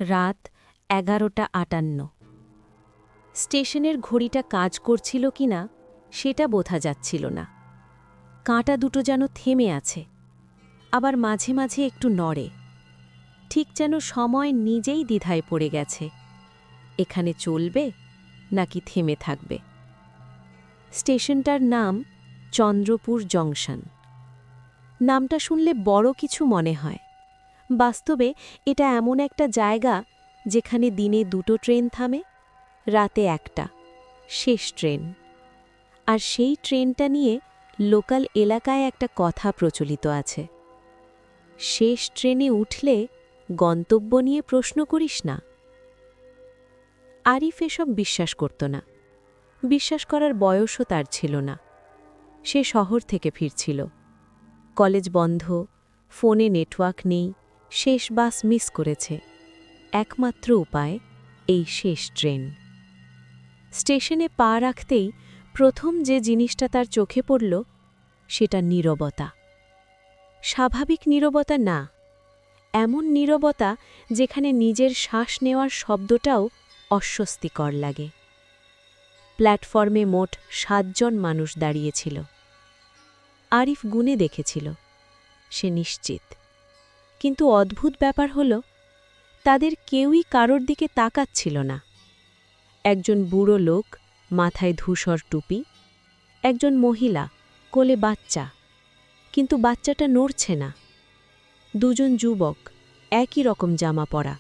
রাত 11:58। স্টেশনের ঘড়িটা কাজ করছিল কিনা সেটা বোঝা যাচ্ছিল না। কাঁটা দুটো যেন থেমে আছে, আবার মাঝে মাঝে একটু নড়ে, ঠিক যেন সময় নিজেই দ্বিধায় পড়ে গেছে। এখানে চলবে নাকি থেমে থাকবে? স্টেশনটার নাম চন্দ্রপুর জংশন। নামটা শুনলে বড় কিছু মনে হয়। বাস্তবে এটা এমন একটা জায়গা যেখানে দিনে 2টো ট্রেন থামে, রাতে একটা, শেষ ট্রেন। আর সেই ট্রেনটা নিয়ে লোকাল এলাকায় একটা কথা প্রচলিত আছে, শেষ ট্রেনে উঠলে গন্তব্য নিয়ে প্রশ্ন করিস না। আরিফ এসব বিশ্বাস করত না। বিশ্বাস করার বয়সও তার ছিল না। সে শহর থেকে ফিরছিল। কলেজ বন্ধ, ফোনে নেটওয়ার্ক নেই, শেষ বাস মিস করেছে। একমাত্র উপায় এই শেষ ট্রেন। স্টেশনে পা রাখতেই প্রথম যে জিনিসটা তার চোখে পড়ল সেটা নীরবতা। স্বাভাবিক নীরবতা না, এমন নীরবতা যেখানে নিজের শ্বাস নেওয়ার শব্দটাও অস্বস্তিকর লাগে। প্ল্যাটফর্মে মোট 7 জন মানুষ দাঁড়িয়েছিল। আরিফ গুনে দেখেছিল, সে নিশ্চিত। কিন্তু অদ্ভুত ব্যাপার হল, তাদের কেউই কারোর দিকে তাকাচ্ছিল না। একজন বুড়ো লোক, মাথায় ধূসর টুপি, একজন মহিলা, কোলে বাচ্চা, কিন্তু বাচ্চাটা নড়ছে না। দুজন যুবক, একই রকম জামা পরা।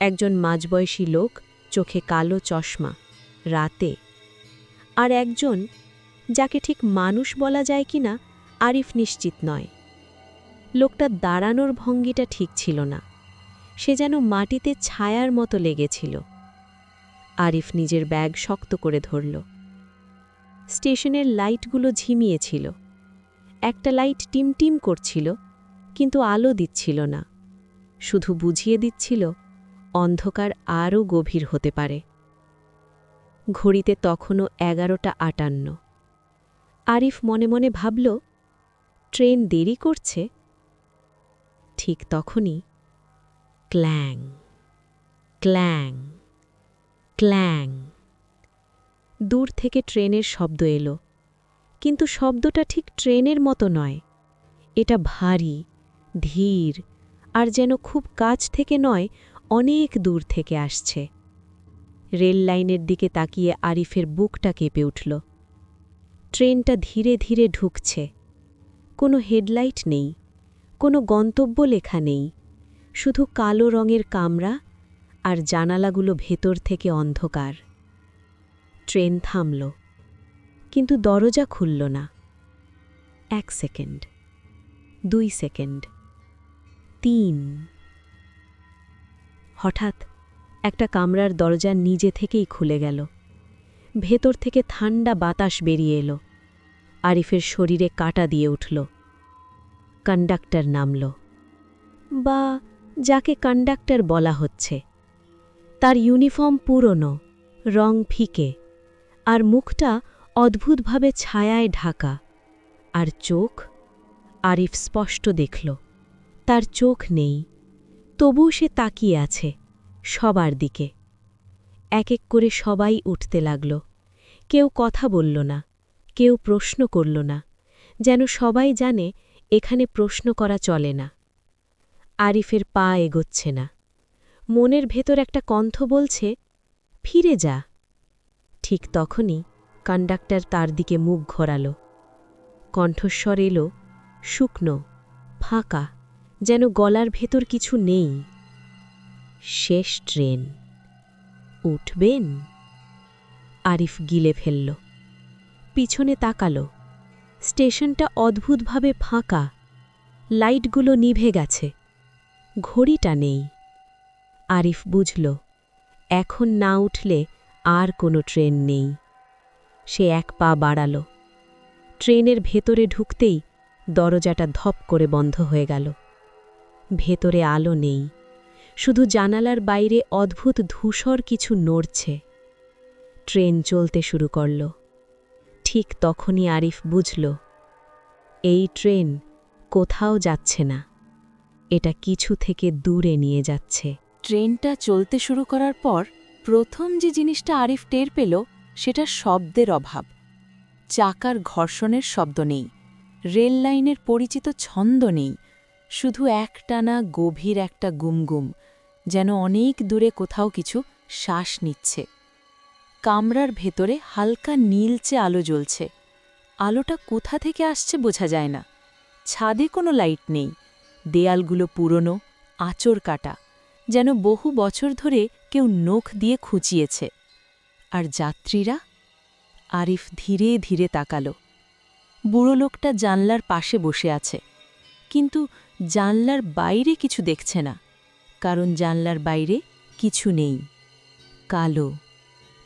একজন মাঝবয়সী লোক, চোখে কালো চশমা, রাতে। আর একজন, যাকে ঠিক মানুষ বলা যায় কিনা আরিফ নিশ্চিত নয়। লোকটা দাঁড়ানোর ভঙ্গিটা ঠিক ছিল না, সে যেন মাটিতে ছায়ার মতো লেগেছিল। আরিফ নিজের ব্যাগ শক্ত করে ধরল। স্টেশনের লাইটগুলো ঝিমিয়েছিল। একটা লাইট টিমটিম করছিল, কিন্তু আলো দিচ্ছিল না, শুধু বুঝিয়ে দিচ্ছিল অন্ধকার আরও গভীর হতে পারে। ঘড়িতে তখনও 11:58। আরিফ মনে মনে ভাবল, ট্রেন দেরি করছে। ঠিক তখনই ক্ল্যাং, ক্ল্যাং, ক্ল্যাং। দূর থেকে ট্রেনের শব্দ এলো, কিন্তু শব্দটা ঠিক ট্রেনের মতো নয়। এটা ভারী, ধীর, আর যেন খুব কাছ থেকে নয়, অনেক দূর থেকে আসছে। রেল লাইনের দিকে তাকিয়ে আরিফের বুকটা কেঁপে উঠল। ট্রেনটা ধীরে ধীরে ঢুকছে। কোনো হেডলাইট নেই, কোনো গন্তব্য লেখা নেই, শুধু কালো রঙের কামরা আর জানালাগুলো ভেতর থেকে অন্ধকার। ট্রেন থামল, কিন্তু দরজা খুলল না। 1 সেকেন্ড, 2 সেকেন্ড, 3। হঠাৎ একটা কামরার দরজা নিজে থেকেই খুলে গেল। ভেতর থেকে ঠান্ডা বাতাস বেরিয়ে এলো। আরিফের শরীরে কাঁটা দিয়ে উঠল। কন্ডাক্টর নামল, বা যাকে কন্ডাক্টর বলা হচ্ছে। তার ইউনিফর্ম পুরনো, রং ফিকে, আর মুখটা অদ্ভুতভাবে ছায়ায় ঢাকা। আর চোখ, আরিফ স্পষ্ট দেখল, তার চোখ নেই, তবু সে তাকিয়ে আছে সবার দিকে। এক এক করে সবাই উঠতে লাগল। কেউ কথা বলল না, কেউ প্রশ্ন করল না, যেন সবাই জানে এখানে প্রশ্ন করা চলে না। আরিফের পা এগোচ্ছে না। মনের ভেতর একটা কণ্ঠ বলছে, ফিরে যা। ঠিক তখনই কন্ডাক্টর তার দিকে মুখ ঘোরাল। কণ্ঠস্বর এলো, শুকনো, ফাঁকা, যেন গলার ভেতর কিছু নেই। শেষ ট্রেন, উঠবেন? আরিফ গিলে ফেলল। পিছনে তাকাল। স্টেশনটা অদ্ভুতভাবে ফাঁকা। লাইটগুলো নিভে গেছে, ঘড়িটা নেই। আরিফ বুঝল, এখন না উঠলে আর কোনো ট্রেন নেই। সে 1 পা বাড়াল। ট্রেনের ভেতরে ঢুকতেই দরজাটা ধপ করে বন্ধ হয়ে গেল। ভেতরে আলো নেই, শুধু জানালার বাইরে অদ্ভুত ধূসর কিছু নড়ছে। ট্রেন চলতে শুরু করল। ঠিক তখনই আরিফ বুঝল, এই ট্রেন কোথাও যাচ্ছে না, এটা কিছু থেকে দূরে নিয়ে যাচ্ছে। ট্রেনটা চলতে শুরু করার পর প্রথম যে জিনিসটা আরিফ টের পেল সেটা শব্দের অভাব। চাকার ঘর্ষণের শব্দ নেই, রেল লাইনের পরিচিত ছন্দ নেই, শুধু একটানা গভীর একটা গুমগুম, যেন অনেক দূরে কোথাও কিছু শ্বাস নিচ্ছে। কামরার ভেতরে হালকা নীলচে আলো জ্বলছে। আলোটা কোথা থেকে আসছে বোঝা যায় না। ছাদে কোনো লাইট নেই, দেয়ালগুলো পুরনো, আঁচড় কাটা, যেন বহু বছর ধরে কেউ নখ দিয়ে খুঁচিয়েছে। আর যাত্রীরা? আরিফ ধীরে ধীরে তাকালো। বুড়ো লোকটা জানলার পাশে বসে আছে, কিন্তু জানলার বাইরে কিছু দেখছে না, কারণ জানলার বাইরে কিছু নেই। কালো,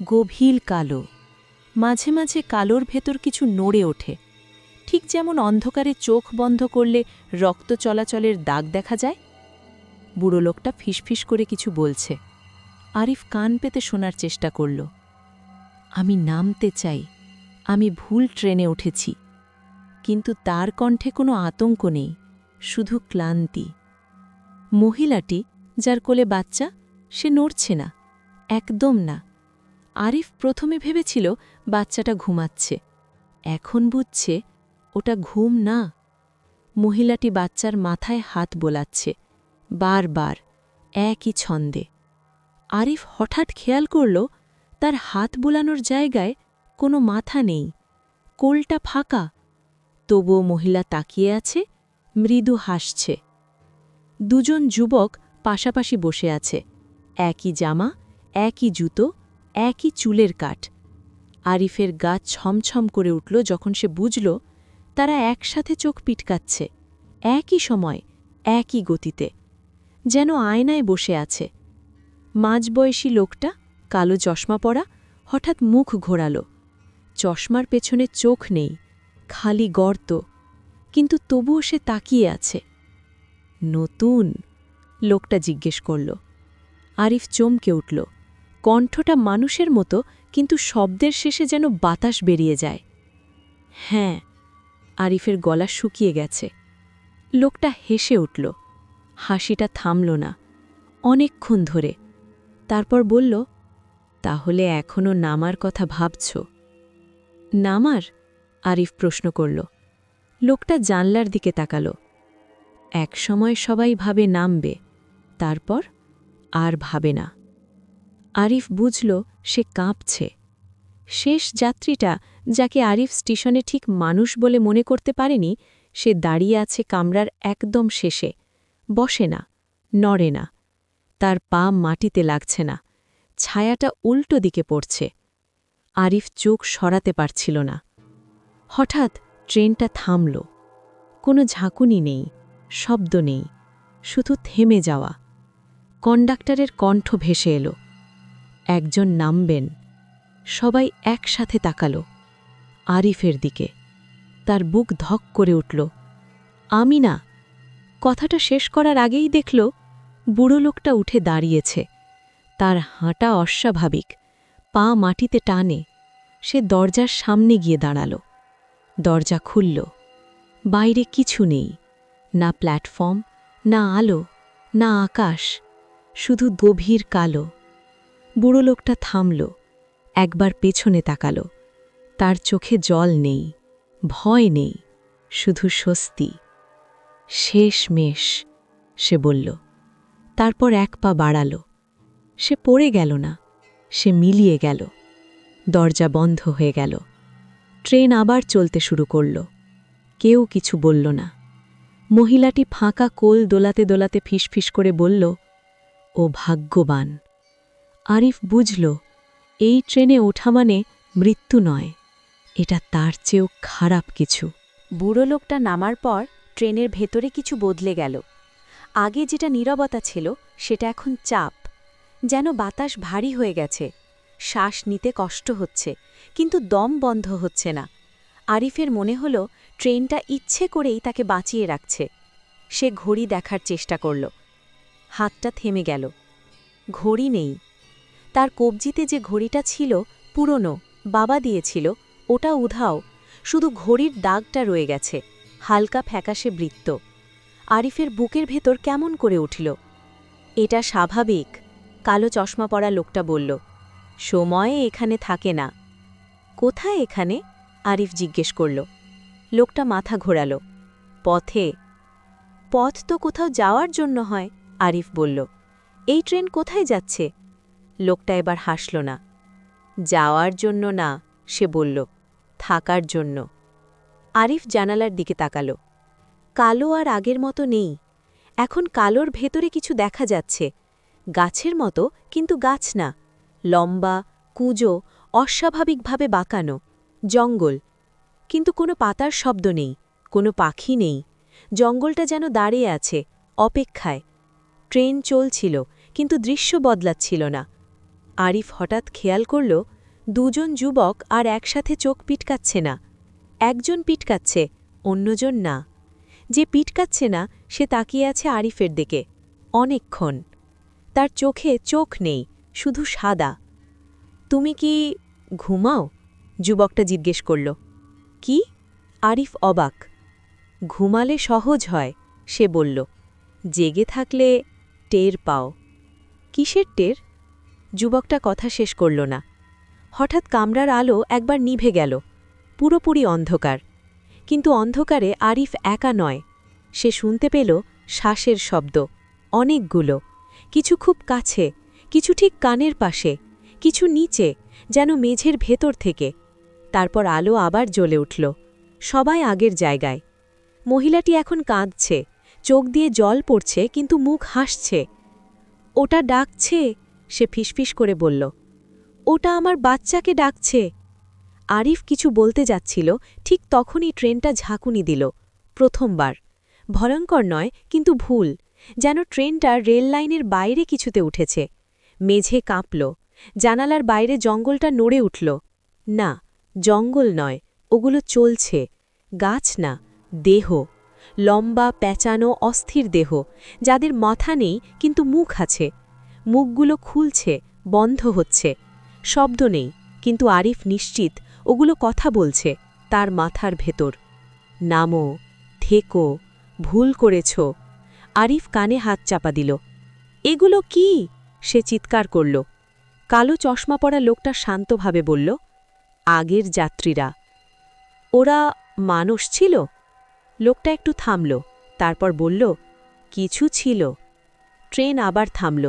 গভীর কালো, মাঝে মাঝে কালোর ভেতর কিছু নড়ে ওঠে, ঠিক যেমন অন্ধকারে চোখ বন্ধ করলে রক্ত চলাচলের দাগ দেখা যায়। বুড়ো লোকটা ফিসফিস করে কিছু বলছে। আরিফ কান পেতে শোনার চেষ্টা করল। আমি নামতে চাই, আমি ভুল ট্রেনে উঠেছি। কিন্তু তার কণ্ঠে কোনো আতঙ্ক নেই, শুধু ক্লান্তি। মহিলাটি, যার কোলে বাচ্চা, সে নড়ছে না, একদম না। আরিফ প্রথমে ভেবেছিল বাচ্চাটা ঘুমাচ্ছে, এখন বুঝছে ওটা ঘুম না। মহিলাটি বাচ্চার মাথায় হাত বোলাচ্ছে, বারবার, একই ছন্দে। আরিফ হঠাৎ খেয়াল করল তার হাত বোলানোর জায়গায় কোনো মাথা নেই, কোলটা ফাঁকা। তবুও মহিলা তাকিয়ে আছে, মৃদু হাসছে। দুজন যুবক পাশাপাশি বসে আছে, একই জামা, একই জুতো, একই চুলের কাট। আরিফের গা ছমছম করে উঠল যখন সে বুঝল তারা একসাথে চোখ পিটকাচ্ছে, একই সময়, একই গতিতে, যেন আয়নায় বসে আছে। মাঝবয়সী লোকটা, কালো চশমা পরা, হঠাৎ মুখ ঘোরাল। চশমার পেছনে চোখ নেই, খালি গর্ত, কিন্তু তবুও সে তাকিয়ে আছে। নতুন? লোকটা জিজ্ঞেস করল। আরিফ চমকে উঠল। কণ্ঠটা মানুষের মতো, কিন্তু শব্দের শেষে যেন বাতাস বেরিয়ে যায়। হ্যাঁ। আরিফের গলা শুকিয়ে গেছে। লোকটা হেসে উঠল। হাসিটা থামল না, অনেকক্ষণ ধরে। তারপর বলল, তাহলে এখনো নামার কথা ভাবছ? নামার? আরিফ প্রশ্ন করল। লোকটা জানলার দিকে তাকাল। একসময় সবাই ভাবে নামবে, তারপর আর ভাবে না। আরিফ বুঝল সে কাঁপছে। শেষ যাত্রীটা, যাকে আরিফ স্টেশনে ঠিক মানুষ বলে মনে করতে পারেনি, সে দাঁড়িয়ে আছে কামরার একদম শেষে, বসে না, নড়ে না। তার পা মাটিতে লাগছে না, ছায়াটা উল্টো দিকে পড়ছে। আরিফ চোখ সরাতে পারছিল না। হঠাৎ ট্রেনটা থামল। কোনো ঝাঁকুনি নেই, শব্দ নেই, শুধু থেমে যাওয়া। কন্ডাক্টরের কণ্ঠ ভেসে এলো, একজন নামবেন। সবাই একসাথে তাকালো আরিফের দিকে। তার বুক ধক করে উঠল। আমি না। কথাটা শেষ করার আগেই দেখল বুড়ো লোকটা উঠে দাঁড়িয়েছে। তার হাঁটা অস্বাভাবিক, পা মাটিতে টানে। সে দরজার সামনে গিয়ে দাঁড়াল। দরজা খুলল। বাইরে কিছু নেই, না প্ল্যাটফর্ম, না আলো, না আকাশ, শুধু গভীর কালো। বুড়ো লোকটা থামল, একবার পেছনে তাকাল। তার চোখে জল নেই, ভয় নেই, শুধু স্বস্তি। শেষমেশ, সে বলল। তারপর এক পা বাড়াল। সে পড়ে গেল না, সে মিলিয়ে গেল। দরজা বন্ধ হয়ে গেল। ট্রেন আবার চলতে শুরু করল। কেউ কিছু বলল না। মহিলাটি ফাঁকা কোল দোলাতে দোলাতে ফিসফিস করে বলল, ও ভাগ্যবান। আরিফ বুঝল, এই ট্রেনে ওঠা মানে মৃত্যু নয়, এটা তার চেয়েও খারাপ কিছু। বুড়ো লোকটা নামার পর ট্রেনের ভেতরে কিছু বদলে গেল। আগে যেটা নীরবতা ছিল, সেটা এখন চাপ, যেন বাতাস ভারী হয়ে গেছে। শ্বাস নিতে কষ্ট হচ্ছে, কিন্তু দম বন্ধ হচ্ছে না। আরিফের মনে হল ট্রেনটা ইচ্ছে করেই তাকে বাঁচিয়ে রাখছে। সে ঘড়ি দেখার চেষ্টা করল। হাতটা থেমে গেল। ঘড়ি নেই। তার কবজিতে যে ঘড়িটা ছিল, পুরনো, বাবা দিয়েছিল, ওটা উধাও। শুধু ঘড়ির দাগটা রয়ে গেছে, হালকা ফ্যাকাশে বৃত্ত। আরিফের বুকের ভেতর কেমন করে উঠল। এটা স্বাভাবিক, কালো চশমা পরা লোকটা বলল। সময়ে এখানে থাকে না। কোথায় এখানে? আরিফ জিজ্ঞেস করল। লোকটা মাথা ঘোরাল। পথে। পথ তো কোথাও যাওয়ার জন্য হয়, আরিফ বলল। এই ট্রেন কোথায় যাচ্ছে? লোকটা এবার হাসল না। যাওয়ার জন্য না, সে বলল, থাকার জন্য। আরিফ জানালার দিকে তাকাল। কালো আর আগের মতো নেই। এখন কালোর ভেতরে কিছু দেখা যাচ্ছে, গাছের মতো, কিন্তু গাছ না, লম্বা, কুঁজো, অস্বাভাবিকভাবে বাঁকানো, জঙ্গল। কিন্তু কোনো পাতার শব্দ নেই, কোনো পাখি নেই। জঙ্গলটা যেন দাঁড়িয়ে আছে, অপেক্ষায়। ট্রেন চলছিল, কিন্তু দৃশ্য বদলাচ্ছিল না। আরিফ হঠাৎ খেয়াল করল, দুজন যুবক আর একসাথে চোখ পিটকাচ্ছে না। একজন পিটকাচ্ছে, অন্যজন না। যে পিটকাচ্ছে না সে তাকিয়ে আছে আরিফের দিকে, অনেকক্ষণ। তার চোখে চোখ নেই, শুধু সাদা। তুমি কি ঘুমাও? যুবকটা জিজ্ঞেস করল। কি? আরিফ অবাক। ঘুমালে সহজ হয়, সে বলল। জেগে থাকলে টের পাও। কিসের টের? যুবকটা কথা শেষ করল না। হঠাৎ কামরার আলো একবার নিভে গেল, পুরোপুরি অন্ধকার। কিন্তু অন্ধকারে আরিফ একা নয়। সে শুনতে পেল শ্বাসের শব্দ, অনেকগুলো। কিছু খুব কাছে, কিছু ঠিক কানের পাশে, কিছু নিচে, যেন মেঝের ভেতর থেকে। তারপর আলো আবার জ্বলে উঠল, সবাই আগের জায়গায়। মহিলাটি এখন কাঁদছে, চোখ দিয়ে জল পড়ছে, কিন্তু মুখ হাসছে। ওটা ডাকছে, সে ফিসফিস করে বলল। ওটা আমার বাচ্চাকে ডাকছে। আরিফ কিছু বলতে যাচ্ছিল, ঠিক তখনই ট্রেনটা ঝাঁকুনি দিল, প্রথমবার। ভয়ঙ্কর নয়, কিন্তু ভুল, যেন ট্রেনটা রেল লাইনের বাইরে কিছুতে উঠেছে। মেঝে কাঁপল, জানালার বাইরে জঙ্গলটা নড়ে উঠল। না, জঙ্গল নয়, ওগুলো চলছে। গাছ না, দেহ, লম্বা, প্যাঁচানো, অস্থির দেহ, যাদের মাথা নেই কিন্তু মুখ আছে। মুখগুলো খুলছে, বন্ধ হচ্ছে। শব্দ নেই, কিন্তু আরিফ নিশ্চিত ওগুলো কথা বলছে, তার মাথার ভেতর। নামো, থেকো, ভুল করেছ। আরিফ কানে হাত চাপা দিল। এগুলো কি? সে চিৎকার করল। কালো চশমা পরা লোকটা শান্তভাবে বলল, আগের যাত্রীরা। ওরা মানুষ ছিল? লোকটা একটু থামল, তারপর বলল, কিছু ছিল। ট্রেন আবার থামল।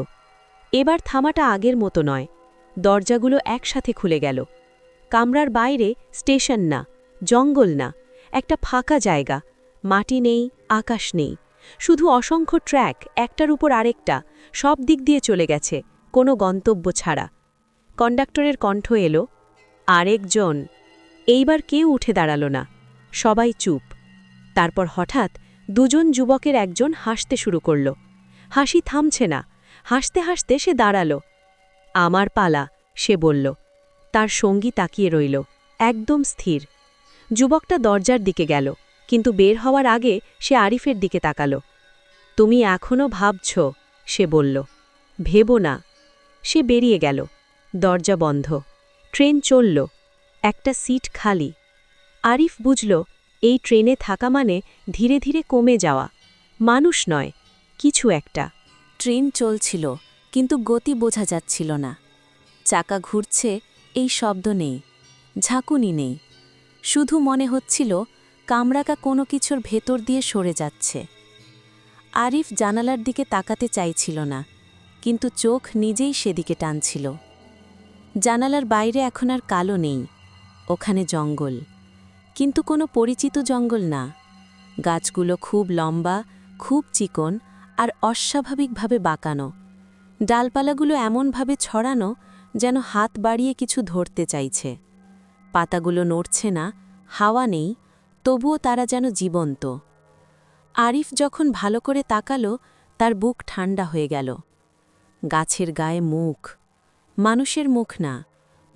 এবার থামাটা আগের মতো নয়। দরজাগুলো একসাথে খুলে গেল। কামরার বাইরে স্টেশন না, জঙ্গল না, একটা ফাঁকা জায়গা। মাটি নেই, আকাশ নেই, শুধু অসংখ্য ট্র্যাক, একটার উপর আরেকটা, সব দিক দিয়ে চলে গেছে, কোনো গন্তব্য ছাড়া। কন্ডাক্টরের কণ্ঠ এলো, আরেকজন। এইবার কেউ উঠে দাঁড়াল না, সবাই চুপ। তারপর হঠাৎ দুজন যুবকের একজন হাসতে শুরু করল। হাসি থামছে না, হাসতে হাসতে সে দাঁড়াল। আমার পালা, সে বলল। তার সঙ্গী তাকিয়ে রইল, একদম স্থির। যুবকটা দরজার দিকে গেল, কিন্তু বের হওয়ার আগে সে আরিফের দিকে তাকাল। তুমি এখনও ভাবছ, সে বলল। ভেবো না। সে বেরিয়ে গেল। দরজা বন্ধ। ট্রেন চলল। একটা সিট খালি। আরিফ বুঝল, এই ট্রেনে থাকা মানে ধীরে ধীরে কমে যাওয়া। মানুষ নয়, কিছু একটা। ট্রেন চলছিল, কিন্তু গতি বোঝা যাচ্ছিল না। চাকা ঘুরছে, এই শব্দ নেই, ঝাঁকুনি নেই। শুধু মনে হচ্ছিল কামরাকা কোনো কিছুর ভেতর দিয়ে সরে যাচ্ছে। আরিফ জানালার দিকে তাকাতে চাইছিল না, কিন্তু চোখ নিজেই সেদিকে টানছিল। জানালার বাইরে এখন আর কালো নেই, ওখানে জঙ্গল। কিন্তু কোনো পরিচিত জঙ্গল না। গাছগুলো খুব লম্বা, খুব চিকন, আর অস্বাভাবিকভাবে বাঁকানো। ডালপালাগুলো এমনভাবে ছড়ানো যেন হাত বাড়িয়ে কিছু ধরতে চাইছে। পাতাগুলো নড়ছে না, হাওয়া নেই, তবুও তারা যেন জীবন্ত। আরিফ যখন ভালো করে তাকালো, তার বুক ঠান্ডা হয়ে গেল। গাছের গায়ে মুখ, মানুষের মুখ না,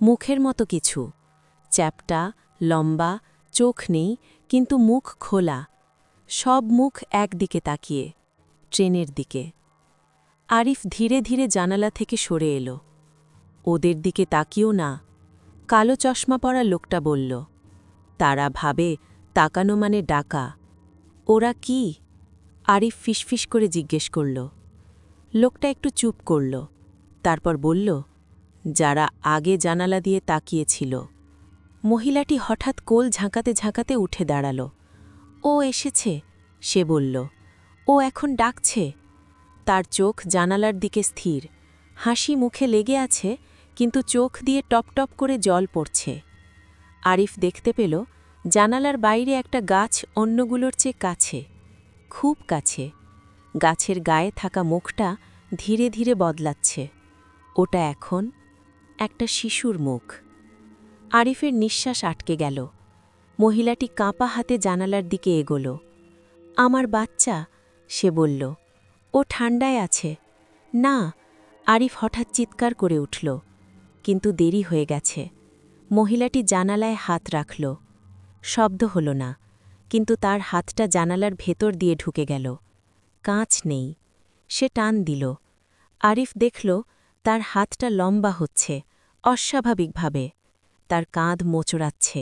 মুখের মতো কিছু। চ্যাপ্টা, লম্বা, চোখ নেই, কিন্তু মুখ খোলা। সব মুখ একদিকে তাকিয়ে, ট্রেনের দিকে। আরিফ ধীরে ধীরে জানালা থেকে সরে এলো। ওদের দিকে তাকিও না, কালো চশমা পরা লোকটা বলল। তারা ভাবে তাকানো মানে ডাকা। ওরা কি? আরিফ ফিসফিস করে জিজ্ঞেস করল। লোকটা একটু চুপ করল, তারপর বলল, যারা আগে জানালা দিয়ে তাকিয়েছিল। মহিলাটি হঠাৎ কোল ঝাঁকাতে ঝাঁকাতে উঠে দাঁড়াল। ও এসেছে, সে বলল। ও এখন ডাকছে। তার চোখ জানালার দিকে স্থির, হাসি মুখে লেগে আছে, কিন্তু চোখ দিয়ে টপ টপ করে জল পড়ছে। আরিফ দেখতে পেল জানালার বাইরে একটা গাছ অন্যগুলোর চেয়ে কাছে, খুব কাছে। গাছের গায়ে থাকা মুখটা ধীরে ধীরে বদলাচ্ছে। ওটা এখন একটা শিশুর মুখ। আরিফের নিঃশ্বাস আটকে গেল। মহিলাটি কাঁপা হাতে জানালার দিকে এগোল। আমার বাচ্চা, সে বলল। ও ঠান্ডায় আছে। না, আরিফ হঠাৎ চিৎকার করে উঠল, কিন্তু দেরি হয়ে গেছে। মহিলাটি জানালায় হাত রাখল। শব্দ হল না, কিন্তু তার হাতটা জানালার ভেতর দিয়ে ঢুকে গেল। কাঁচ নেই। সে টান দিল। আরিফ দেখল তার হাতটা লম্বা হচ্ছে, অস্বাভাবিকভাবে। তার কাঁধ মোচড়াচ্ছে,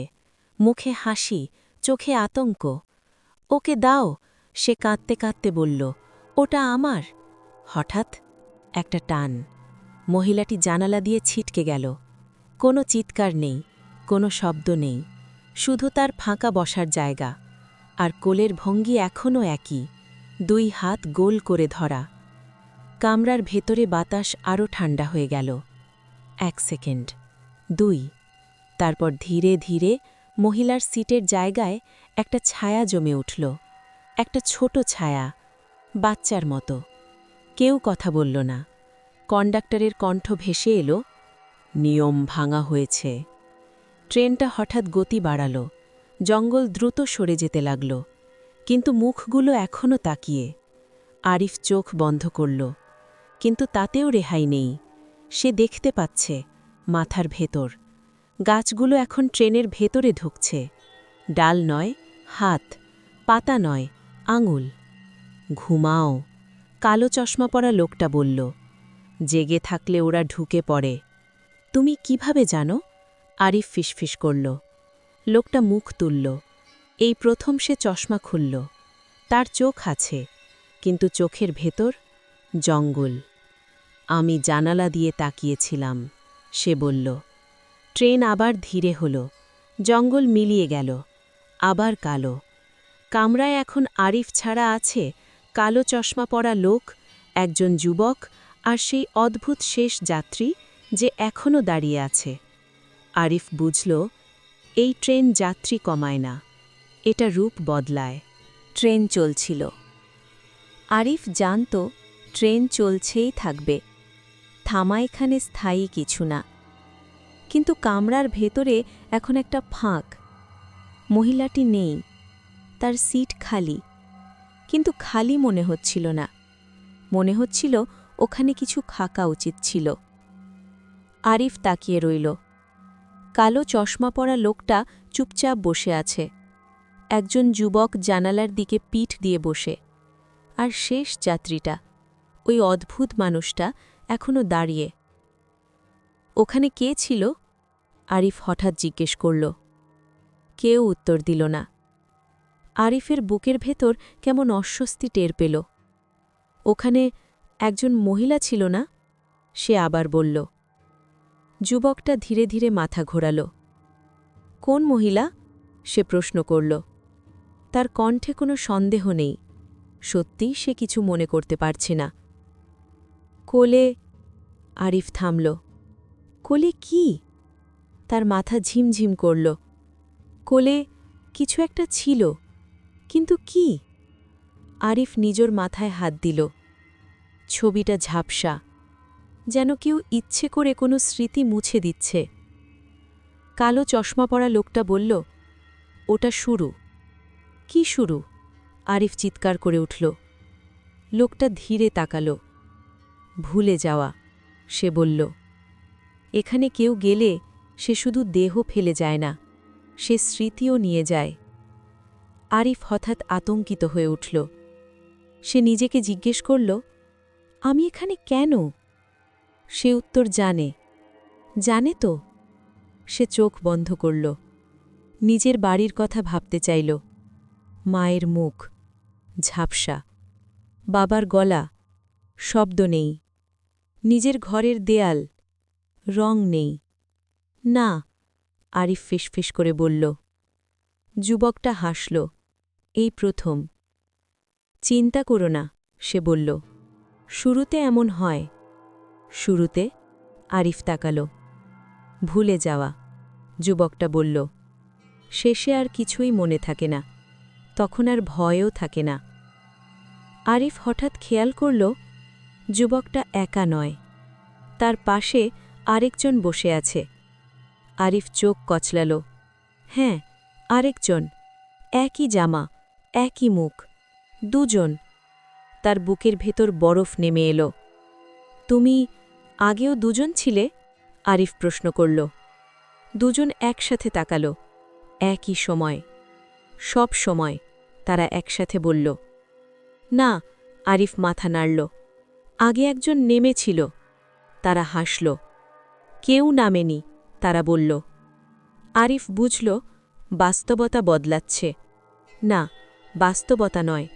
মুখে হাসি, চোখে আতঙ্ক। ওকে দাও, সে কাঁদতে কাঁদতে বলল। ওটা আমার। হঠাৎ একটা টান। মহিলাটি জানালা দিয়ে ছিটকে গেল। কোনো চিৎকার নেই, কোনো শব্দ নেই, শুধু তার ফাঁকা বসার জায়গা। আর কোলের ভঙ্গি এখনও একই, 2 হাত গোল করে ধরা। কামরার ভেতরে বাতাস আরও ঠান্ডা হয়ে গেল। 1 সেকেন্ড, 2। তারপর ধীরে ধীরে মহিলার সিটের জায়গায় একটা ছায়া জমে উঠল, একটা ছোট ছায়া, বাচ্চার মতো। কেউ কথা বলল না। কন্ডাক্টরের কণ্ঠ ভেসে এলো, নিয়ম ভাঙা হয়েছে। ট্রেনটা হঠাৎ গতি বাড়াল। জঙ্গল দ্রুত সরে যেতে লাগল, কিন্তু মুখগুলো এখনও তাকিয়ে। আরিফ চোখ বন্ধ করল, কিন্তু তাতেও রেহাই নেই। সে দেখতে পাচ্ছে মাথার ভেতর। গাছগুলো এখন ট্রেনের ভেতরে ঢুকছে। ডাল নয়, হাত, পাতা নয়, আঙুল। ঘুমাও, কালো চশমা পরা লোকটা বলল। জেগে থাকলে ওরা ঢুকে পড়ে। তুমি কিভাবে জানো? আরিফ ফিসফিস করল। লোকটা মুখ তুলল। এই প্রথম সে চশমা খুলল। তার চোখ আছে, কিন্তু চোখের ভেতর জঙ্গল। আমি জানালা দিয়ে তাকিয়েছিলাম, সে বলল। ট্রেন আবার ধীরে হল। জঙ্গল মিলিয়ে গেল, আবার কালো। কামরায় এখন আরিফ ছাড়া আছে কালো চশমা পরা লোক, একজন যুবক, আর সেই অদ্ভুত শেষ যাত্রী যে এখনও দাঁড়িয়ে আছে। আরিফ বুঝল, এই ট্রেন যাত্রী কমায় না, এটা রূপ বদলায়। ট্রেন চলছিল। আরিফ জানত ট্রেন চলছেই থাকবে, থামা এখানে স্থায়ী কিছু না। কিন্তু কামরার ভেতরে এখন একটা ফাঁক। মহিলাটি নেই, তার সিট খালি। কিন্তু খালি মনে হচ্ছিল না, মনে হচ্ছিল ওখানে কিছু থাকা উচিত ছিল। আরিফ তাকিয়ে রইল। কালো চশমা পরা লোকটা চুপচাপ বসে আছে। একজন যুবক জানালার দিকে পিঠ দিয়ে বসে। আর শেষ যাত্রীটা, ওই অদ্ভুত মানুষটা, এখনও দাঁড়িয়ে। ওখানে কে ছিল? আরিফ হঠাৎ জিজ্ঞেস করল। কেউ উত্তর দিল না। আরিফের বুকের ভেতর কেমন অস্বস্তি টের পেল। ওখানে একজন মহিলা ছিল না? সে আবার বলল। যুবকটা ধীরে ধীরে মাথা ঘোরাল। কোন মহিলা? সে প্রশ্ন করল। তার কণ্ঠে কোনো সন্দেহ নেই, সত্যি সে কিছু মনে করতে পারছে না। কোলে। আরিফ থামল। কোলে কি? তার মাথা ঝিমঝিম করল। কোলে কিছু একটা ছিল, কিন্তু কি? আরিফ নিজের মাথায় হাত দিল। ছবিটা ঝাপসা, যেন কেউ ইচ্ছে করে কোনো স্মৃতি মুছে দিচ্ছে। কালো চশমা পরা লোকটা বলল, ওটা শুরু। কি শুরু? আরিফ চিৎকার করে উঠল। লোকটা ধীরে তাকাল। ভুলে যাওয়া, সে বলল। এখানে কেউ গেলে সে শুধু দেহ ফেলে যায় না, সে স্মৃতিও নিয়ে যায়। আরিফ হঠাৎ আতঙ্কিত হয়ে উঠল। সে নিজেকে জিজ্ঞেস করল, আমি এখানে কেন? সে উত্তর জানে। জানে তো। সে চোখ বন্ধ করল। নিজের বাড়ির কথা ভাবতে চাইল। মায়ের মুখ ঝাপসা, বাবার গলা শব্দ নেই। নিজের ঘরের দেয়াল, রং নেই। না, আরিফ ফিসফিস করে বলল। যুবকটা হাসল। এই প্রথম। চিন্তা করো না, সে বলল। শুরুতে এমন হয়। শুরুতে? আরিফ তাকাল। ভুলে যাওয়া, যুবকটা বলল। শেষে আর কিছুই মনে থাকে না, তখন আর ভয়ও থাকে না। আরিফ হঠাৎ খেয়াল করল, যুবকটা একা নয়, তার পাশে আরেকজন বসে আছে। আরিফ চোখ কচলাল। হ্যাঁ, আরেকজন, একই জামা, একই মুখ, দুজন। তার বুকের ভেতর বরফ নেমে এলো। তুমি আগেও দুজন ছিলে? আরিফ প্রশ্ন করল। দুজন একসাথে তাকাল। একই সময়, সব সময়, তারা একসাথে বলল। না, আরিফ মাথা নাড়ল। আগে একজন নেমেছিল। তারা হাসল। কেউ নামেনি, তারা বলল। আরিফ বুঝল, বাস্তবতা বদলাচ্ছে। না, বাস্তবতা নয়,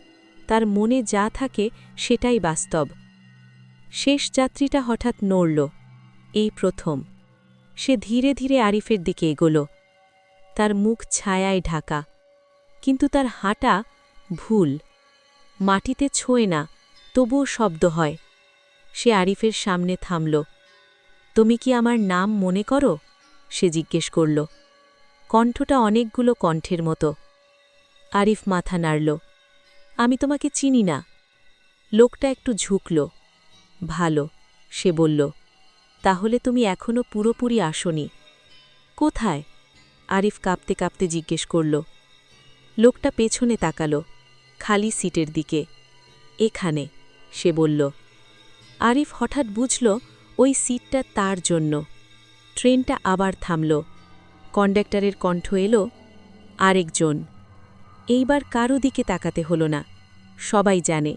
তার মনে যা থাকে সেটাই বাস্তব। শেষ যাত্রীটা হঠাৎ নড়ল। এই প্রথম। সে ধীরে ধীরে আরিফের দিকে এগোল। তার মুখ ছায়ায় ঢাকা, কিন্তু তার হাঁটা ভুল। মাটিতে ছোঁয় না, তবুও শব্দ হয়। সে আরিফের সামনে থামল। তুমি কি আমার নাম মনে করো? সে জিজ্ঞেস করল। কণ্ঠটা অনেকগুলো কণ্ঠের মতো। আরিফ মাথা নাড়ল। আমি তোমাকে চিনি না। লোকটা একটু ঝুঁকল। ভালো, সে বলল। তাহলে তুমি এখনো পুরোপুরি আসনি। কোথায়? আরিফ কাঁপতে কাঁপতে জিজ্ঞেস করল। লোকটা পেছনে তাকাল, খালি সিটের দিকে। এখানে, সে বলল। আরিফ হঠাৎ বুঝল ওই সিটটা তার জন্য। ট্রেনটা আবার থামল। কন্ডাক্টরের কণ্ঠ এলো, আরেকজন। এইবার কারো দিকে তাকাতে হল না, সবাই জানে।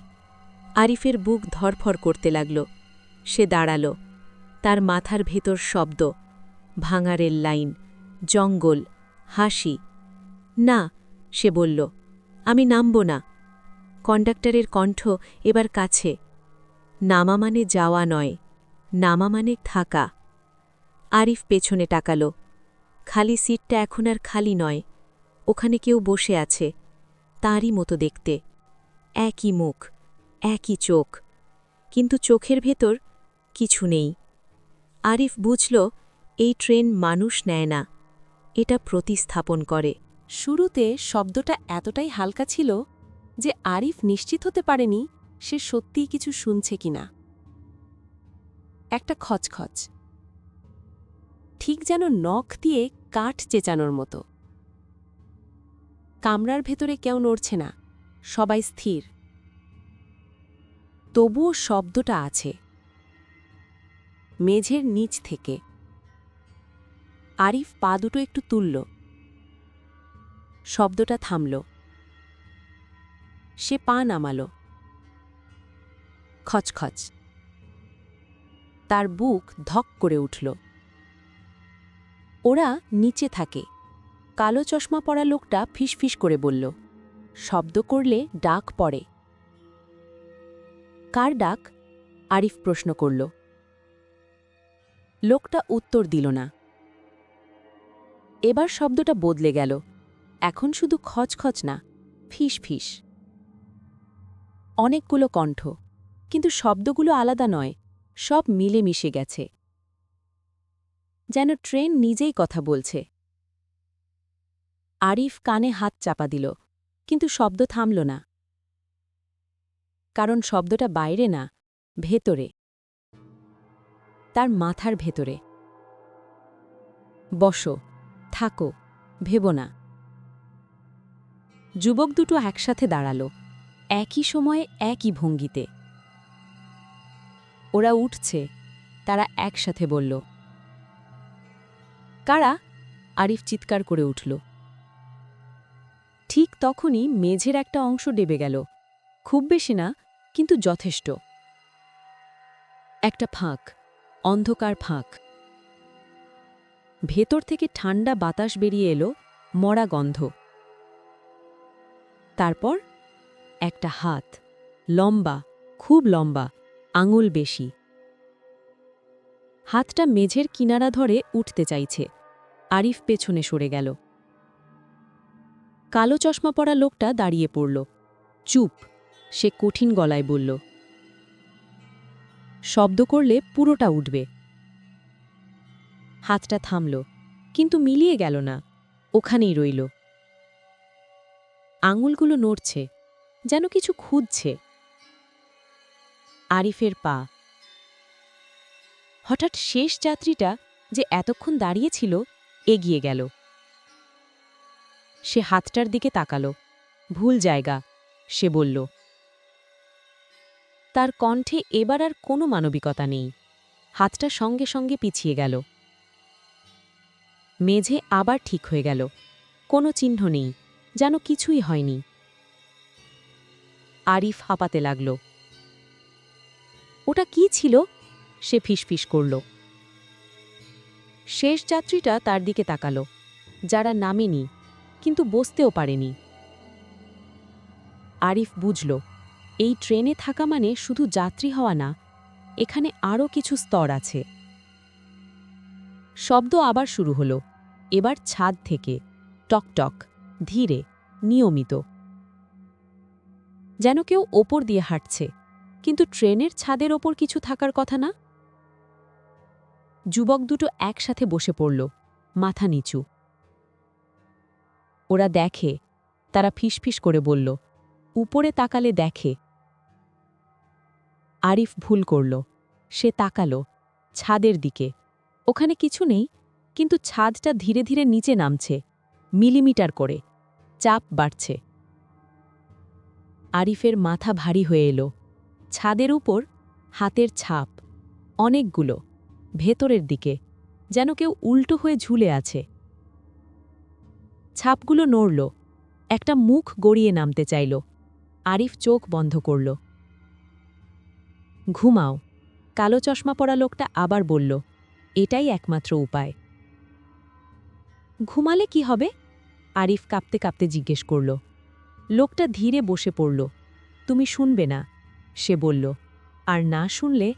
আরিফের বুক ধরফর করতে লাগল। সে দাঁড়াল। তার মাথার ভেতর শব্দ, ভাঙা রেল লাইন, জঙ্গল, হাসি। না, সে বলল, আমি নামব না। কন্ডাক্টরের কণ্ঠ এবার কাছে। নামা মানে যাওয়া নয়, নামা মানে থাকা। আরিফ পেছনে তাকাল। খালি সিটটা এখন আর খালি নয়, ওখানে কেউ বসে আছে, তারই মতো দেখতে। একই মুখ, একই চোখ, কিন্তু চোখের ভেতর কিছু নেই। আরিফ বুঝল, এই ট্রেন মানুষ নেয় না, এটা প্রতিস্থাপন করে। শুরুতে শব্দটা এতটাই হালকা ছিল যে আরিফ নিশ্চিত হতে পারেনি সে সত্যিই কিছু শুনছে কিনা। একটা খচখচ, ঠিক যেন নখ দিয়ে কাঠ চেঁচানোর মতো। কামরার ভেতরে কেউ নড়ছে না, সবাই স্থির। তবুও শব্দটা আছে, মেঝের নিচ থেকে। আরিফ পা দুটো একটু তুলল। শব্দটা থামল। সে পা নামাল। খচখচ। তার বুক ধক করে উঠল। ওরা নিচে থাকে। কালো চশমা পরা লোকটা ফিসফিস করে বলল, শব্দ করলে ডাক পড়ে। কার ডাক? আরিফ প্রশ্ন করল। লোকটা উত্তর দিল না। এবার শব্দটা বদলে গেল। এখন শুধু খচখচ না, ফিসফিস। অনেকগুলো কণ্ঠ, কিন্তু শব্দগুলো আলাদা নয়, সব মিলেমিশে গেছে। যেন ট্রেন নিজেই কথা বলছে। আরিফ কানে হাত চাপা দিল, কিন্তু শব্দ থামল না। কারণ শব্দটা বাইরে না, ভেতরে। তার মাথার ভেতরে। বসো, থাকো, ভেবো না। যুবক দুটো একসাথে দাঁড়াল, একই সময়ে একই ভঙ্গিতে। ওরা উঠছে, তারা একসাথে বলল। কারা? আরিফ চিৎকার করে উঠল। ঠিক তখনই মেঝের একটা অংশ ডেবে গেল। খুব বেশি না, কিন্তু যথেষ্ট। একটা ফাঁক, অন্ধকার ফাঁক। ভেতর থেকে ঠান্ডা বাতাস বেরিয়ে এলো, মরা গন্ধ। তারপর একটা হাত, লম্বা, খুব লম্বা, আঙুল বেশি। হাতটা মেঝের কিনারা ধরে উঠতে চাইছে। আরিফ পেছনে সরে গেল। কালো চশমা পরা লোকটা দাঁড়িয়ে পড়ল। চুপ, সে কঠিন গলায় বলল। শব্দ করলে পুরোটা উঠবে। হাতটা থামল, কিন্তু মিলিয়ে গেল না, ওখানেই রইল। আঙুলগুলো নড়ছে, যেন কিছু খুঁজছে। আরিফের পা। হঠাৎ শেষ যাত্রীটা, যে এতক্ষণ দাঁড়িয়েছিল, এগিয়ে গেল। সে হাতটার দিকে তাকাল। ভুল জায়গা, সে বলল। তার কণ্ঠে এবার আর কোনো মানবিকতা নেই। হাতটা সঙ্গে সঙ্গে পিছিয়ে গেল। মেঝে আবার ঠিক হয়ে গেল। কোনো চিহ্ন নেই, যেন কিছুই হয়নি। আরিফ হাঁপাতে লাগল। ওটা কি ছিল? সে ফিসফিস করল। শেষ যাত্রীটা তার দিকে তাকাল, যারা নামেনি, কিন্তু বসতেও পারেনি। আরিফ বুঝল, এই ট্রেনে থাকা মানে শুধু যাত্রী হওয়া না, এখানে আরও কিছু স্তর আছে। শব্দ আবার শুরু হল, এবার ছাদ থেকে, টকটক, ধীরে, নিয়মিত। যেন কেউ ওপর দিয়ে হাঁটছে, কিন্তু ট্রেনের ছাদের ওপর কিছু থাকার কথা না। যুবক দুটো একসাথে বসে পড়ল, মাথা নিচু। ওরা দেখে, তারা ফিসফিস করে বলল, উপরে তাকালে দেখে। আরিফ ভুল করল। সে তাকালো ছাদের দিকে। ওখানে কিছু নেই, কিন্তু ছাদটা ধীরে ধীরে নিচে নামছে, মিলিমিটার করে। চাপ বাড়ছে। আরিফের মাথা ভারী হয়ে এলো। ছাদের উপর হাতের ছাপ, অনেকগুলো, ভেতরের দিকে, যেন কেউ উল্টো হয়ে ঝুলে আছে। ছাপগুলো নড়ল, একটা মুখ গড়িয়ে নামতে চাইল। আরিফ চোখ বন্ধ করল। ঘুমাও, কালো চশমা পরা লোকটা আবার বলল। এটাই একমাত্র উপায়। ঘুমালে কি হবে? আরিফ কাঁপতে কাঁপতে জিজ্ঞেস করল। লোকটা ধীরে বসে পড়ল। তুমি শুনবে না, সে বলল, আর না শুনলে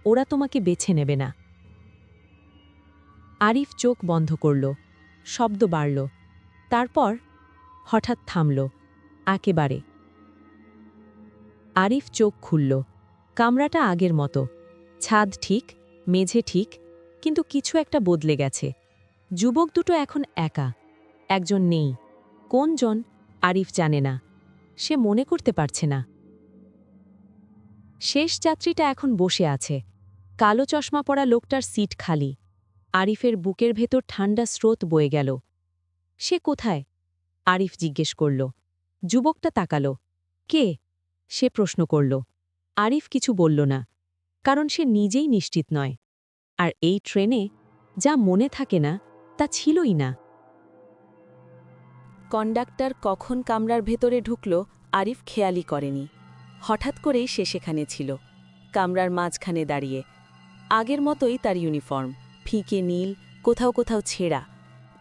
ওরা তোমাকে বেছে নেবে না। আরিফ চোখ বন্ধ করল। শব্দ বাড়ল। তারপর হঠাৎ থামল, একেবারে। আরিফ চোখ খুলল। কামরাটা আগের মতো, ছাদ ঠিক, মেঝে ঠিক, কিন্তু কিছু একটা বদলে গেছে। যুবক দুটো এখন একা, একজন নেই। কোনজন আরিফ জানে না, সে মনে করতে পারছে না। শেষ যাত্রীটা এখন বসে আছে। কালো চশমা পরা লোকটার সিট খালি। আরিফের বুকের ভেতর ঠান্ডা স্রোত বয়ে গেল। সে কোথায়? আরিফ জিজ্ঞেস করল। যুবকটা তাকাল। কে? সে প্রশ্ন করল। আরিফ কিছু বলল না, কারণ সে নিজেই নিশ্চিত নয়। আর এই ট্রেনে যা মনে থাকে না, তা ছিলই না। কন্ডাক্টর কখন কামরার ভেতরে ঢুকল আরিফ খেয়ালই করেনি। হঠাৎ করেই সে সেখানে ছিল, কামরার মাঝখানে দাঁড়িয়ে। আগের মতোই তার ইউনিফর্ম, ফিকে নীল, কোথাও কোথাও ছেঁড়া,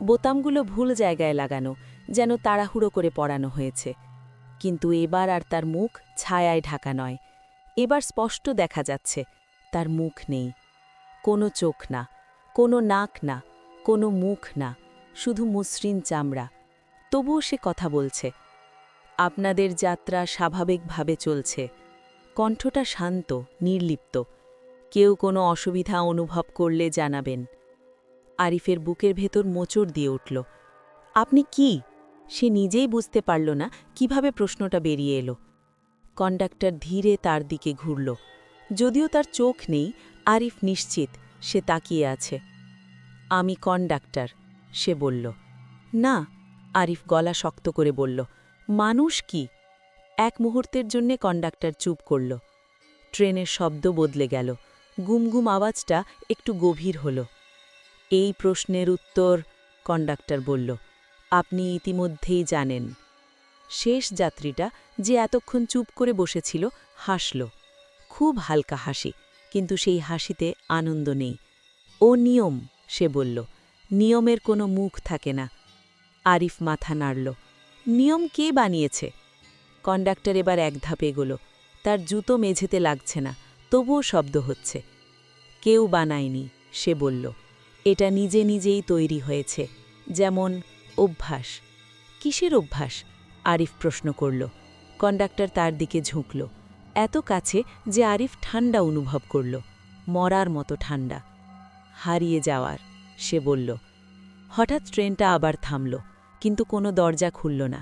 বোতামগুলো ভুল জায়গায় লাগানো, যেন তাড়াহুড়ো করে পরানো হয়েছে। কিন্তু এবার আর তার মুখ ছায়ায় ঢাকা নয়। এবার স্পষ্ট দেখা যাচ্ছে, তার মুখ নেই। কোনো চোখ না, কোনো নাক না, কোনো মুখ না, শুধু মসৃণ চামড়া। তবুও সে কথা বলছে। আপনাদের যাত্রা স্বাভাবিকভাবে চলছে। কণ্ঠটা শান্ত, নির্লিপ্ত। কেউ কোনো অসুবিধা অনুভব করলে জানাবেন। আরিফের বুকের ভেতর মোচড় দিয়ে উঠল। আপনি কি? সে নিজেই বুঝতে পারল না কিভাবে প্রশ্নটা বেরিয়ে এলো। কন্ডাক্টর ধীরে তার দিকে ঘুরল। যদিও তার চোখ নেই, আরিফ নিশ্চিত সে তাকিয়ে আছে। আমি কন্ডাক্টর, সে বলল। না, আরিফ গলা শক্ত করে বলল। মানুষ কি? এক মুহূর্তের জন্যে কন্ডাক্টর চুপ করল। ট্রেনের শব্দ বদলে গেল। গুমগুম আওয়াজটা একটু গভীর হল। এই প্রশ্নের উত্তর, কন্ডাক্টর বলল, আপনি ইতিমধ্যেই জানেন। শেষ যাত্রীটা, যে এতক্ষণ চুপ করে বসেছিল, হাসল। খুব হালকা হাসি, কিন্তু সেই হাসিতে আনন্দ নেই। ও নিয়ম, সে বলল। নিয়মের কোনো মুখ থাকে না। আরিফ মাথা নাড়ল। নিয়ম কে বানিয়েছে? কন্ডাক্টর এবার এক ধাপ এগোল। তার জুতো মেঝেতে লাগছে না, তবুও শব্দ হচ্ছে। কেউ বানায়নি, সে বলল। এটা নিজে নিজেই তৈরি হয়েছে, যেমন অভ্যাস। কিসের অভ্যাস? আরিফ প্রশ্ন করল। কন্ডাক্টর তার দিকে ঝুঁকল, এত কাছে যে আরিফ ঠান্ডা অনুভব করল, মরার মতো ঠান্ডা। হারিয়ে যাওয়ার, সে বলল। হঠাৎ ট্রেনটা আবার থামল, কিন্তু কোনো দরজা খুলল না।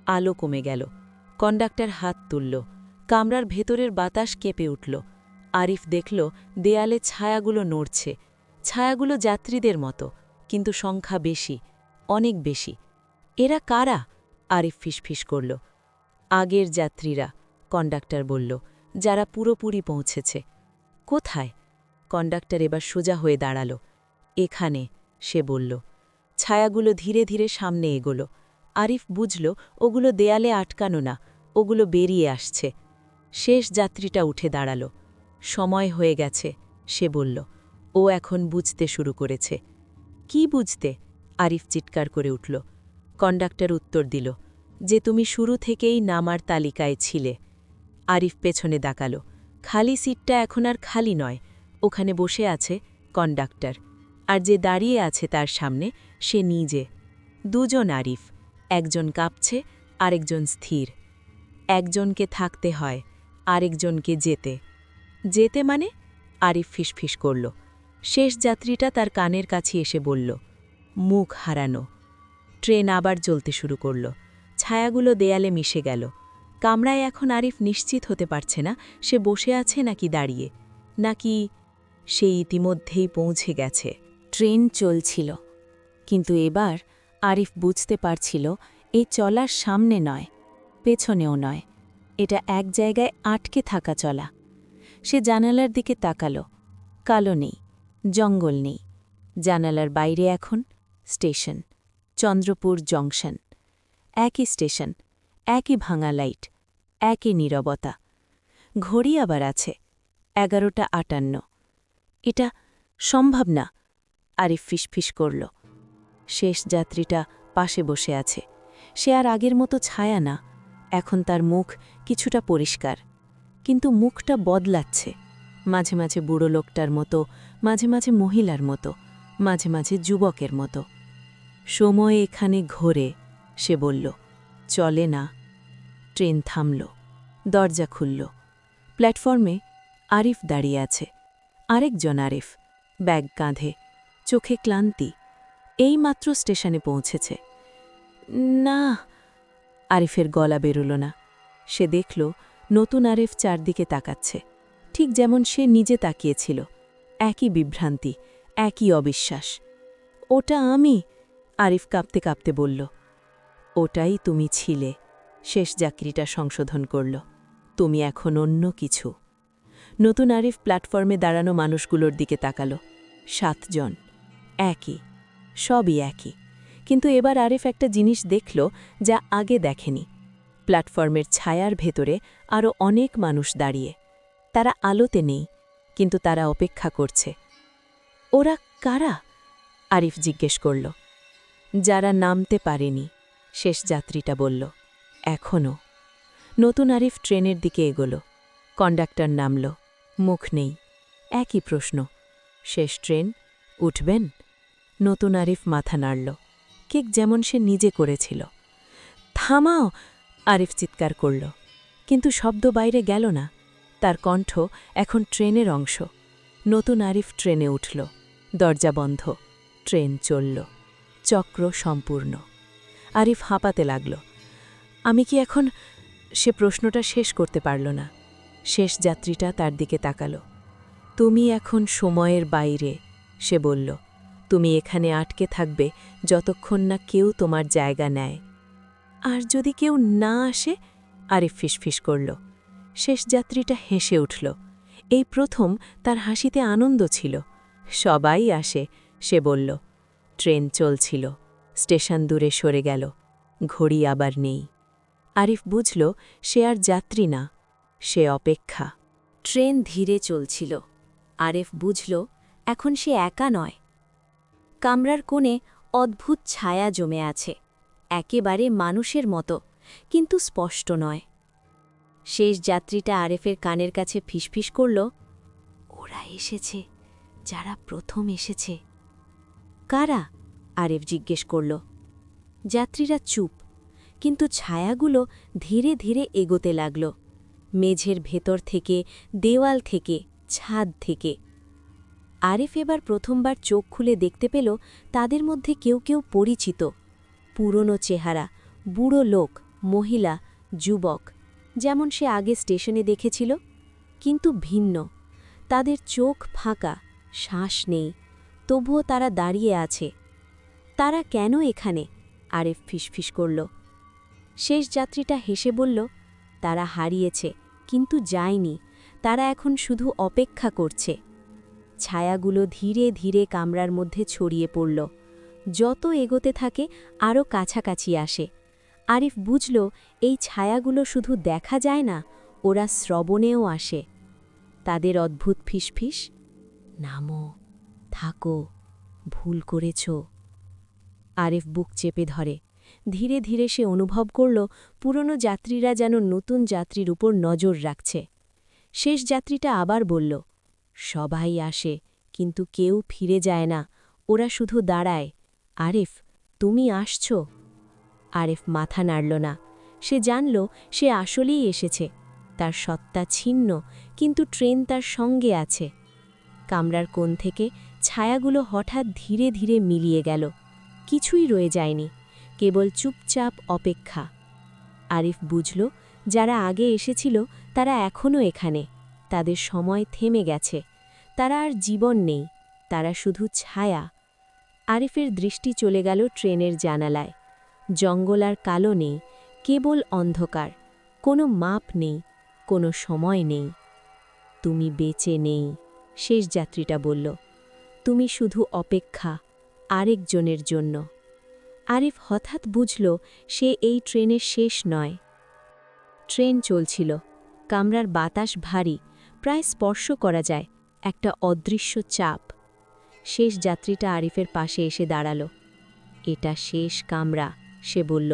আলো কমে গেল। কন্ডাক্টর হাত তুলল। কামরার ভেতরের বাতাস কেঁপে উঠল। আরিফ দেখল দেয়ালে ছায়াগুলো নড়ছে। ছায়াগুলো যাত্রীদের মতো, কিন্তু সংখ্যা বেশি, অনেক বেশি। এরা কারা? আরিফ ফিসফিস করল। আগের যাত্রীরা, কন্ডাক্টর বলল, যারা পুরোপুরি পৌঁছেছে। কোথায়? কন্ডাক্টর এবার সোজা হয়ে দাঁড়াল। এখানে, সে বলল। ছায়াগুলো ধীরে ধীরে সামনে এগোলো। আরিফ বুঝল ওগুলো দেয়ালে আটকানো না, ওগুলো বেরিয়ে আসছে। শেষ যাত্রীটা উঠে দাঁড়াল। সময় হয়ে গেছে, সে বলল। ও এখন বুঝতে শুরু করেছে। কি বুঝতে? আরিফ চিৎকার করে উঠল। কন্ডাক্টর উত্তর দিল, যে তুমি শুরু থেকেই নামার তালিকায় ছিলে। আরিফ পেছনে তাকাল। খালি সিটটা এখন আর খালি নয়, ওখানে বসে আছে কন্ডাক্টর, আর যে দাঁড়িয়ে আছে তার সামনে সে নিজে। দুজন আরিফ, একজন কাঁপছে, আরেকজন স্থির। একজনকে থাকতে হয়, আরেকজনকে যেতে। যেতে মানে? আরিফ ফিসফিস করল। শেষ যাত্রীটা তার কানের কাছে এসে বলল, মুখ হারানো। ট্রেন আবার চলতে শুরু করল। ছায়াগুলো দেয়ালে মিশে গেল। কামরায় এখন আরিফ নিশ্চিত হতে পারছে না সে বসে আছে নাকি দাঁড়িয়ে, নাকি সে ইতিমধ্যেই পৌঁছে গেছে। ট্রেন চলছিল, কিন্তু এবার আরিফ বুঝতে পারছিল এই চলার সামনে নয়, পেছনেও নয়, এটা এক জায়গায় আটকে থাকা চলা। সে জানালার দিকে তাকাল। কালো নেই, জঙ্গল নেই। জানালার বাইরে এখন স্টেশন, চন্দ্রপুর জংশন। একই স্টেশন, একই ভাঙা লাইট, একই নীরবতা। ঘড়ি আবার আছে, 11:58। এটা সম্ভব না, আরিফ ফিসফিস করল। শেষ যাত্রীটা পাশে বসে আছে। সে আর আগের মতো ছায়া না, এখন তার মুখ কিছুটা পরিষ্কার, কিন্তু মুখটা বদলাচ্ছে। মাঝে মাঝে বুড়ো লোকটার মতো, মাঝে মাঝে মহিলার মতো, মাঝে মাঝে যুবকের মতো। সময় এখানে ঘোরে, সে বলল। চলে না। ট্রেন থামল, দরজা খুলল। প্ল্যাটফর্মে আরিফ দাঁড়িয়ে আছে। আরেকজন আরিফ, ব্যাগ কাঁধে, চোখে ক্লান্তি। এইমাত্র স্টেশনে পৌঁছেছে। না, আরিফের গলা বেরোল না। সে দেখল নতুন আরিফ চারদিকে তাকাচ্ছে, ঠিক যেমন সে নিজে তাকিয়েছিল। একই বিভ্রান্তি, একই অবিশ্বাস। ওটা আমি, আরিফ কাঁপতে কাঁপতে বলল। ওটাই তুমি ছিলে, শেষ যাত্রীটা সংশোধন করল। তুমি এখন অন্য কিছু। নতুন আরিফ প্ল্যাটফর্মে দাঁড়ানো মানুষগুলোর দিকে তাকাল। 7 জন, একই, সবই একই। কিন্তু এবার আরিফ একটা জিনিস দেখল যা আগে দেখেনি। প্ল্যাটফর্মের ছায়ার ভেতরে আরও অনেক মানুষ দাঁড়িয়ে। তারা আলোতে নেই, কিন্তু তারা অপেক্ষা করছে। ওরা কারা? আরিফ জিজ্ঞেস করল। যারা নামতে পারেনি, শেষ যাত্রীটা বলল। এখনও। নতুন আরিফ ট্রেনের দিকে এগোল। কন্ডাক্টর নামল, মুখ নেই। একই প্রশ্ন, শেষ ট্রেন, উঠবেন? নতুন আরিফ মাথা নাড়ল, ঠিক যেমন সে নিজে করেছিল। থামাও, আরিফ চিৎকার করল, কিন্তু শব্দ বাইরে গেল না। তার কণ্ঠ এখন ট্রেনের অংশ। নতুন আরিফ ট্রেনে উঠল। দরজা বন্ধ, ট্রেন চলল। চক্র সম্পূর্ণ। আরিফ হাঁপাতে লাগল। আমি কি এখন? সে প্রশ্নটা শেষ করতে পারল না। শেষ যাত্রীটা তার দিকে তাকাল। তুমি এখন সময়ের বাইরে, সে বলল। তুমি এখানে আটকে থাকবে যতক্ষণ না কেউ তোমার জায়গা নেয়। আর যদি কেউ না আসে? আরিফ ফিসফিস করল। শেষ যাত্রীটা হেসে উঠল। এই প্রথম তার হাসিতে আনন্দ ছিল। সবাই আসে, সে বলল। ট্রেন চলছিল। স্টেশন দূরে সরে গেল। ঘড়ি আবার নেই। আরিফ বুঝল সে আর যাত্রী না, সে অপেক্ষা। ট্রেন ধীরে চলছিল। আরিফ বুঝল এখন সে একা নয়। কামরার কোণে অদ্ভুত ছায়া জমে আছে, একেবারে মানুষের মতো, কিন্তু স্পষ্ট নয়। শেষ যাত্রীটা আরিফের কানের কাছে ফিসফিস করল, ওরা এসেছে, যারা প্রথম এসেছে। কারা? আরিফ জিজ্ঞেস করল। যাত্রীরা চুপ, কিন্তু ছায়াগুলো ধীরে ধীরে এগোতে লাগল, মেঝের ভেতর থেকে, দেওয়াল থেকে, ছাদ থেকে। আরিফ এবার প্রথমবার চোখ খুলে দেখতে পেল তাদের মধ্যে কেউ কেউ পরিচিত, পুরনো চেহারা, বুড়ো লোক, মহিলা, যুবক, যেমন সে আগে স্টেশনে দেখেছিল, কিন্তু ভিন্ন। তাদের চোখ ফাঁকা, শ্বাস নেই, তবুও তারা দাঁড়িয়ে আছে। তারা কেন এখানে? আরিফ ফিসফিস করল। শেষ যাত্রীটা হেসে বলল, তারা হারিয়েছে, কিন্তু যায়নি, তারা এখন শুধু অপেক্ষা করছে। ছায়াগুলো ধীরে ধীরে কামরার মধ্যে ছড়িয়ে পড়ল, যত এগোতে থাকে আরও কাছাকাছি আসে। আরিফ বুঝল এই ছায়াগুলো শুধু দেখা যায় না, ওরা শ্রবণেও আসে। তাদের অদ্ভুত ফিসফিস, নামো, থাকো, ভুল করেছ। আরিফ বুক চেপে ধরে। ধীরে ধীরে সে অনুভব করল পুরনো যাত্রীরা যেন নতুন যাত্রীর উপর নজর রাখছে। শেষ যাত্রীটা আবার বলল, সবাই আসে, কিন্তু কেউ ফিরে যায় না, ওরা শুধু দাঁড়ায়। আরিফ, তুমি আসছ? আরিফ মাথা নাড়ল না। সে জানল সে আসলেই এসেছে, তার সত্তা ছিন্ন, কিন্তু ট্রেন তার সঙ্গে আছে। কামরার কোণ থেকে ছায়াগুলো হঠাৎ ধীরে ধীরে মিলিয়ে গেল, কিছুই রয়ে যায়নি, কেবল চুপচাপ অপেক্ষা। আরিফ বুঝল যারা আগে এসেছিল তারা এখনও এখানে, তাদের সময় থেমে গেছে, তারা আর জীবন নেই, তারা শুধু ছায়া। আরিফের দৃষ্টি চলে গেল ট্রেনের জানালায়। জঙ্গল আর কালো নেই, কেবল অন্ধকার, কোনো মাপ নেই, কোনো সময় নেই। তুমি বেঁচে নেই, শেষ যাত্রীটা বলল, তুমি শুধু অপেক্ষা, আরেকজনের জন্য। আরিফ হঠাৎ বুঝল সে এই ট্রেনের শেষ নয়। ট্রেন চলছিল, কামরার বাতাস ভারী, প্রায় স্পর্শ করা যায়, একটা অদৃশ্য চাপ। শেষ যাত্রীটা আরিফের পাশে এসে দাঁড়াল। এটা শেষ কামরা, সে বলল,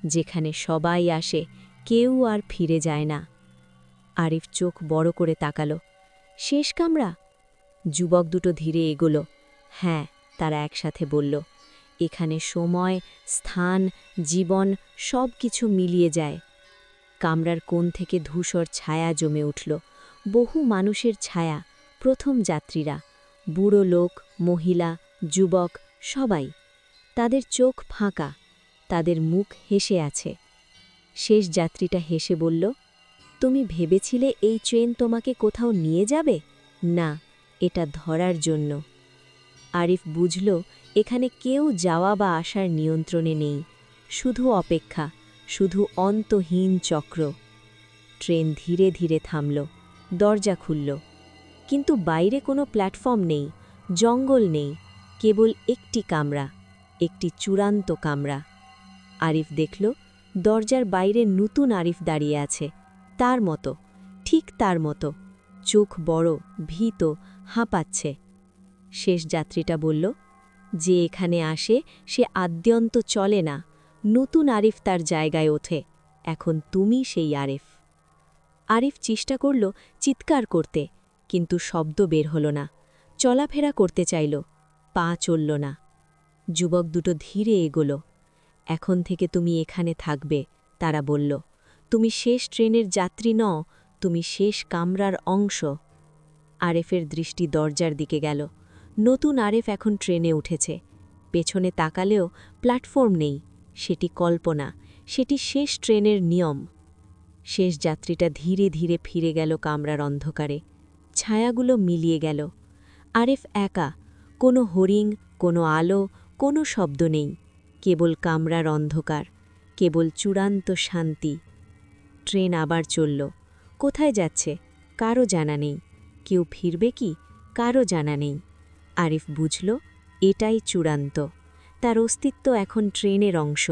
যেখানে সবাই আসে, কেউ আর ফিরে যায় না। আরিফ চোখ বড় করে তাকাল। শেষ কামরা? যুবক দুটো ধীরে এগোল। হ্যাঁ, তারা একসাথে বলল, এখানে সময়, স্থান, জীবন সব কিছু মিলিয়ে যায়। কামরার কোণ থেকে ধূসর ছায়া জমে উঠল, বহু মানুষের ছায়া, প্রথম যাত্রীরা, বুড়ো লোক, মহিলা, যুবক, সবাই। তাদের চোখ ফাঁকা, তাদের মুখ হেসে আছে। শেষ যাত্রীটা হেসে বলল, তুমি ভেবেছিলে এই ট্রেন তোমাকে কোথাও নিয়ে যাবে? না, এটা ধরার জন্য। আরিফ বুঝল এখানে কেউ যাওয়া বা আসার নিয়ন্ত্রণে নেই, শুধু অপেক্ষা, শুধু অন্তহীন চক্র। ট্রেন ধীরে ধীরে থামল, দরজা খুলল, কিন্তু বাইরে কোনো প্ল্যাটফর্ম নেই, জঙ্গল নেই, কেবল একটি কামরা, একটি চূড়ান্ত কামরা। আরিফ দেখল দরজার বাইরে নতুন আরিফ দাঁড়িয়ে আছে, তার মতো, ঠিক তার মতো, চোখ বড়, ভীত, হাঁপাচ্ছে। শেষ যাত্রীটা বলল, যে এখানে আসে সে আদ্যন্ত চলে না, নতুন আরিফ তার জায়গায় ওঠে, এখন তুমি সেই আরিফ। আরিফ চেষ্টা করল চিৎকার করতে, কিন্তু শব্দ বের হল না। চলাফেরা করতে চাইল, পা চলল না। যুবক দুটো ধীরে এগোল। এখন থেকে তুমি এখানে থাকবে, তারা বলল, তুমি শেষ ট্রেনের যাত্রী নও, তুমি শেষ কামরার অংশ। আরিফের দৃষ্টি দরজার দিকে গেল। নতুন আরিফ এখন ট্রেনে উঠেছে। পেছনে তাকালেও প্ল্যাটফর্ম নেই, সেটি কল্পনা, সেটি শেষ ট্রেনের নিয়ম। শেষ যাত্রীটা ধীরে ধীরে ফিরে গেল কামরার অন্ধকারে। ছায়াগুলো মিলিয়ে গেল। আরিফ একা, কোনো হরিং, কোনো আলো, কোনো শব্দ নেই, কেবল কামরার অন্ধকার, কেবল চূড়ান্ত শান্তি। ট্রেন আবার চলল। কোথায় যাচ্ছে কারও জানা নেই, কেউ ফিরবে কি কারও জানা নেই। আরিফ বুঝল এটাই চূড়ান্ত, তার অস্তিত্ব এখন ট্রেনের অংশ।